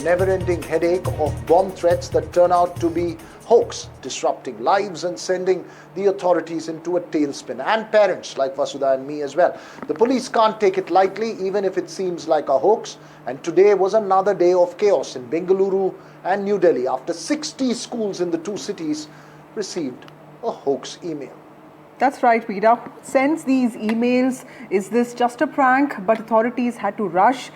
Never-ending headache of bomb threats that turn out to be hoax, disrupting lives and sending the authorities into a tailspin, and parents like Vasudha and me as well. The police can't take it lightly, even if it seems like a hoax. And today was another day of chaos in Bengaluru and New Delhi after 60 schools in the two cities received a hoax email. That's right, Veera. Who sends these emails? Is this just a prank? But authorities had to rush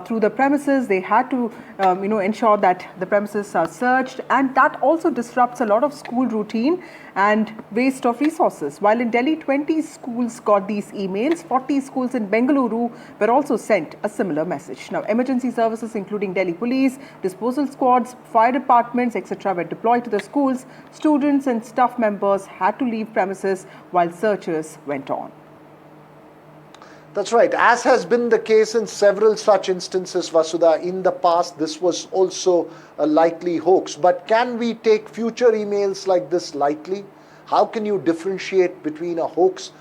through the premises. They had to, ensure that the premises are searched, and that also disrupts a lot of school routine and waste of resources. While in Delhi, 20 schools got these emails, 40 schools in Bengaluru were also sent a similar message. Now, emergency services, including Delhi police, disposal squads, fire departments, etc., were deployed to the schools. Students and staff members had to leave premises while searches went on. That's right. As has been the case in several such instances, Vasudha, in the past, this was also a likely hoax. But can we take future emails like this lightly? How can you differentiate between a hoax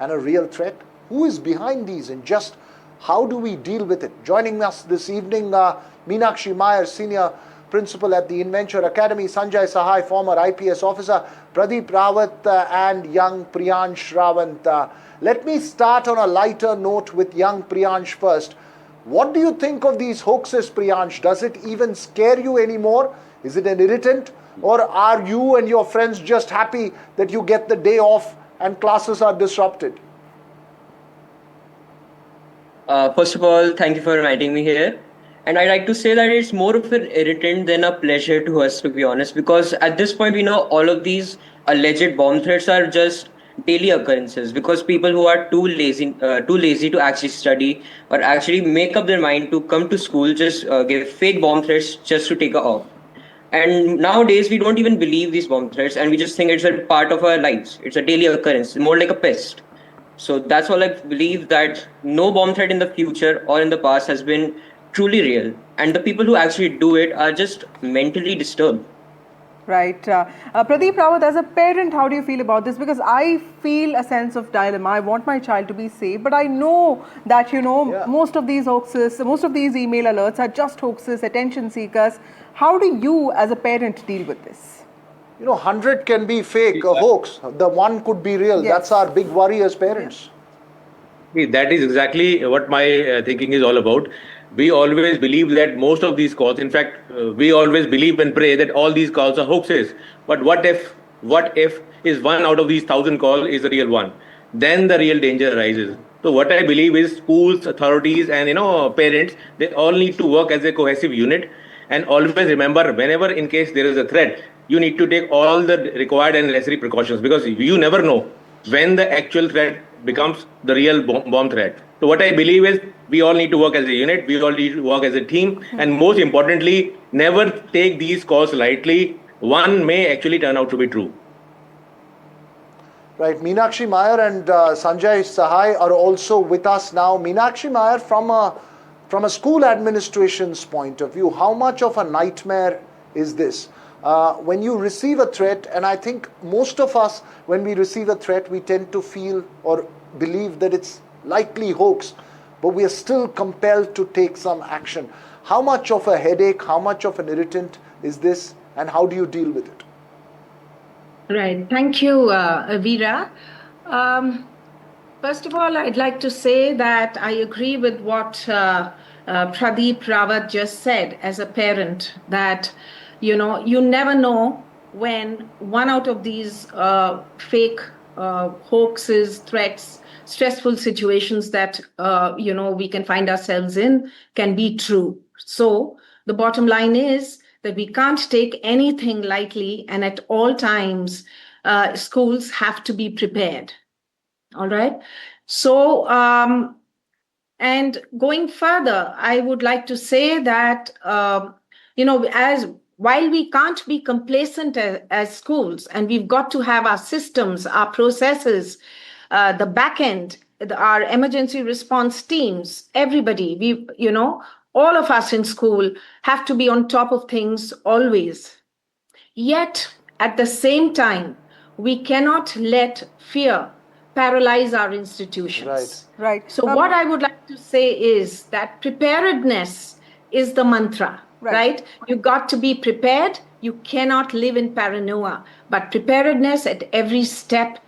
and a real threat? Who is behind these, and just how do we deal with it? Joining us this evening, Meenakshi Mayer, Senior Principal at the Inventure Academy, Sanjay Sahai, former IPS officer, Pradeep Rawat and young Priyansh Rawant. Let me start on a lighter note with young Priyansh first. What do you think of these hoaxes, Priyansh? Does it even scare you anymore? Is it an irritant? Or are you and your friends just happy that you get the day off and classes are disrupted? First of all, thank you for inviting me here. And I'd like to say that it's more of an irritant than a pleasure to us, to be honest, because at this point, we know all of these alleged bomb threats are just daily occurrences, because people who are too lazy to actually study or actually make up their mind to come to school just give fake bomb threats just to take off. And nowadays, we don't even believe these bomb threats, and we just think it's a part of our lives. It's a daily occurrence, more like a pest. So that's all I believe, that no bomb threat in the future or in the past has been truly real, and the people who actually do it are just mentally disturbed. Right. Pradeep Rawat, as a parent, how do you feel about this? Because I feel a sense of dilemma. I want my child to be safe, but I know that, most of these hoaxes, most of these email alerts are just hoaxes, attention seekers. How do you, as a parent, deal with this? 100 can be fake, a hoax. The one could be real. Yes. That's our big worry as parents. That is exactly what my thinking is all about. We always believe that most of these calls, in fact, we always believe and pray that all these calls are hoaxes. But what if is one out of these 1,000 calls is the real one? Then the real danger arises. So what I believe is schools, authorities, and parents, they all need to work as a cohesive unit, and always remember, whenever in case there is a threat, you need to take all the required and necessary precautions, because you never know when the actual threat becomes the real bomb threat. So what I believe is we all need to work as a unit, we all need to work as a team, and most importantly, never take these calls lightly. One may actually turn out to be true. Right, Meenakshi Mayer and Sanjay Sahai are also with us now. Meenakshi Mayer, from a school administration's point of view, how much of a nightmare is this? When you receive a threat, and I think most of us, when we receive a threat, we tend to feel or believe that it's likely hoax, but we are still compelled to take some action. How much of a headache, how much of an irritant is this, and how do you deal with it? Right. Thank you, Veera. First of all, I'd like to say that I agree with what Pradeep Rawat just said as a parent, that you never know when one out of these fake hoaxes, threats, stressful situations that we can find ourselves in can be true. So the bottom line is that we can't take anything lightly, and at all times schools have to be prepared. All right. So and going further, I would like to say that while we can't be complacent as schools, and we've got to have our systems, our processes, the back end, our emergency response teams, everybody, all of us in school have to be on top of things always. Yet, at the same time, we cannot let fear paralyze our institutions. Right. So what I would like to say is that preparedness is the mantra. right? You got to be prepared. You cannot live in paranoia. But preparedness at every step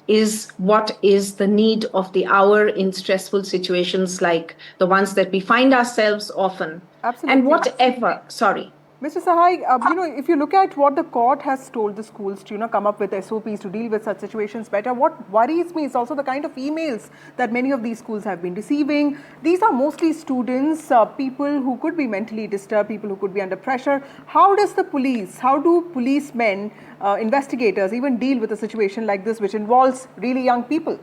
is what is the need of the hour in stressful situations like the ones that we find ourselves often. Absolutely. And whatever, sorry. Mr. Sahai, if you look at what the court has told the schools to, come up with SOPs to deal with such situations better, what worries me is also the kind of emails that many of these schools have been receiving. These are mostly students, people who could be mentally disturbed, people who could be under pressure. How does the police, how do policemen, investigators even deal with a situation like this which involves really young people?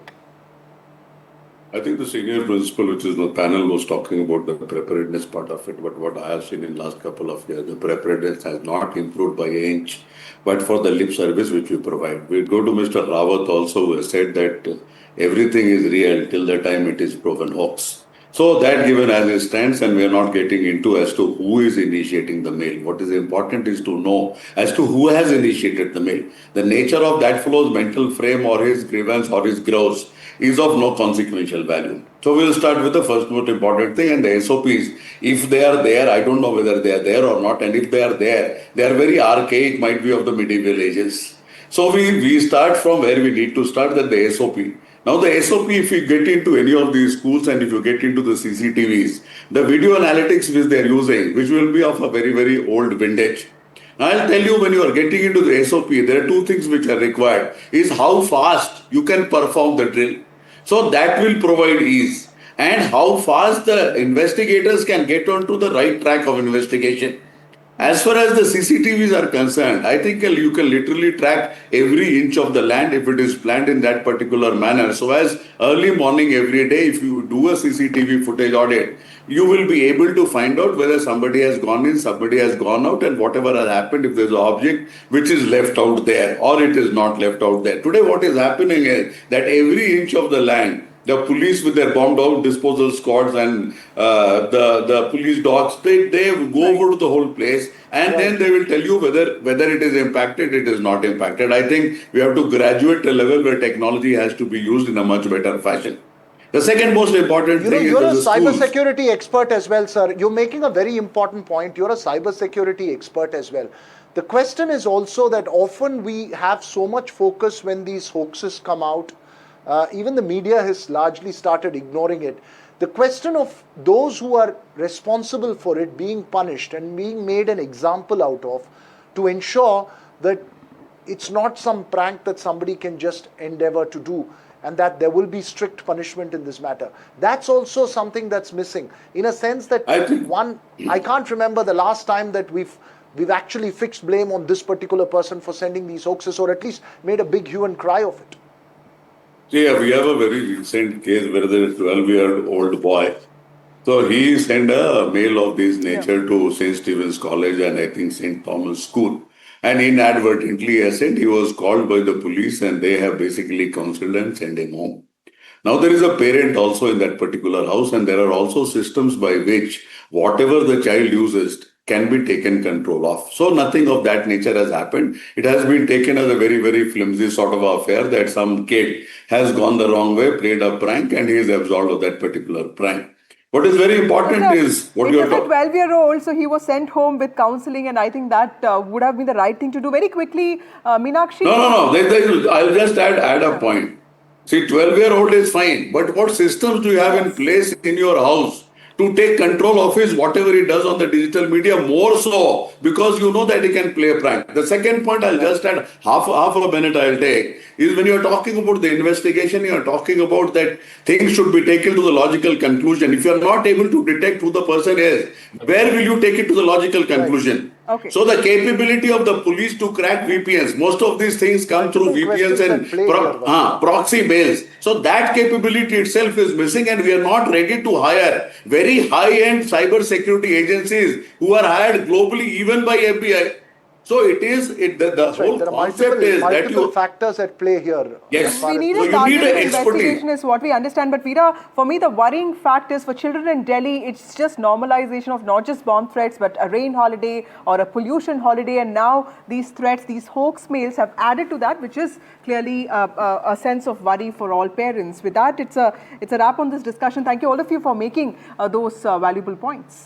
I think the senior principal, which is the panel, was talking about the preparedness part of it. But what I have seen in last couple of years, the preparedness has not improved by an inch. But for the lip service which we provide, we go to Mr. Rawat also, who has said that everything is real till the time it is proven hoax. So that given as it stands, and we are not getting into as to who is initiating the mail. What is important is to know as to who has initiated the mail. The nature of that fellow's mental frame or his grievance or his grouse is of no consequential value. So we'll start with the first most important thing, and the SOPs. If they are there, I don't know whether they are there or not, and if they are there, they are very archaic, might be of the medieval ages. So we start from where we need to start, that the SOP. Now the SOP, if you get into any of these schools and if you get into the CCTVs, the video analytics which they are using, which will be of a very, very old vintage. I'll tell you, when you are getting into the SOP, there are two things which are required, is how fast you can perform the drill. So that will provide ease, and how fast the investigators can get onto the right track of investigation. As far as the CCTVs are concerned, I think you can literally track every inch of the land if it is planned in that particular manner. So as early morning every day, if you do a CCTV footage audit, you will be able to find out whether somebody has gone in, somebody has gone out, and whatever has happened, if there's an object which is left out there or it is not left out there. Today what is happening is that every inch of the land, the police with their bombed out disposal squads and the police dogs, they go over to the whole place, and then they will tell you whether it is impacted, it is not impacted. I think we have to graduate to a level where technology has to be used in a much better fashion. The second most important thing is you're a the cybersecurity expert as well, sir. You're making a very important point. You're a cybersecurity expert as well. The question is also that often we have so much focus when these hoaxes come out. Even the media has largely started ignoring it. The question of those who are responsible for it being punished and being made an example out of, to ensure that it's not some prank that somebody can just endeavor to do, and that there will be strict punishment in this matter. That's also something that's missing, in a sense that I can't remember the last time that we've actually fixed blame on this particular person for sending these hoaxes, or at least made a big hue and cry of it. Yeah, we have a very recent case where there is a 12-year-old boy. So he sent a mail of this nature to St. Stephen's College and I think St. Thomas School. And inadvertently, he was called by the police, and they have basically counseled and sent him home. Now there is a parent also in that particular house, and there are also systems by which whatever the child uses can be taken control of. So nothing of that nature has happened. It has been taken as a very, very flimsy sort of affair that some kid has gone the wrong way, played a prank, and he is absolved of that particular prank. What is very important is what you are talking. It was a 12-year-old, so he was sent home with counseling, and I think that would have been the right thing to do. Very quickly, Meenakshi. No. I'll just add a point. See, 12-year-old is fine, but what systems do you have in place in your house to take control of his whatever he does on the digital media, more so because you know that he can play a prank. The second point I'll just add, half a minute I'll take, is when you're talking about the investigation, you're talking about that things should be taken to the logical conclusion. If you're not able to detect who the person is, where will you take it to the logical conclusion? Right. Okay. So the capability of the police to crack VPNs, most of these things come through VPNs and proxy mails. So that capability itself is missing, and we are not ready to hire very high-end cyber security agencies who are hired globally, even by FBI. So the whole concept is that multiple factors at play here. Yes. We need So a you need targeted an expertise. investigation is what we understand. But Veera, for me, the worrying fact is for children in Delhi, it's just normalization of not just bomb threats, but a rain holiday or a pollution holiday. And now these threats, these hoax mails have added to that, which is clearly a sense of worry for all parents. With that, it's a wrap on this discussion. Thank you all of you for making those valuable points.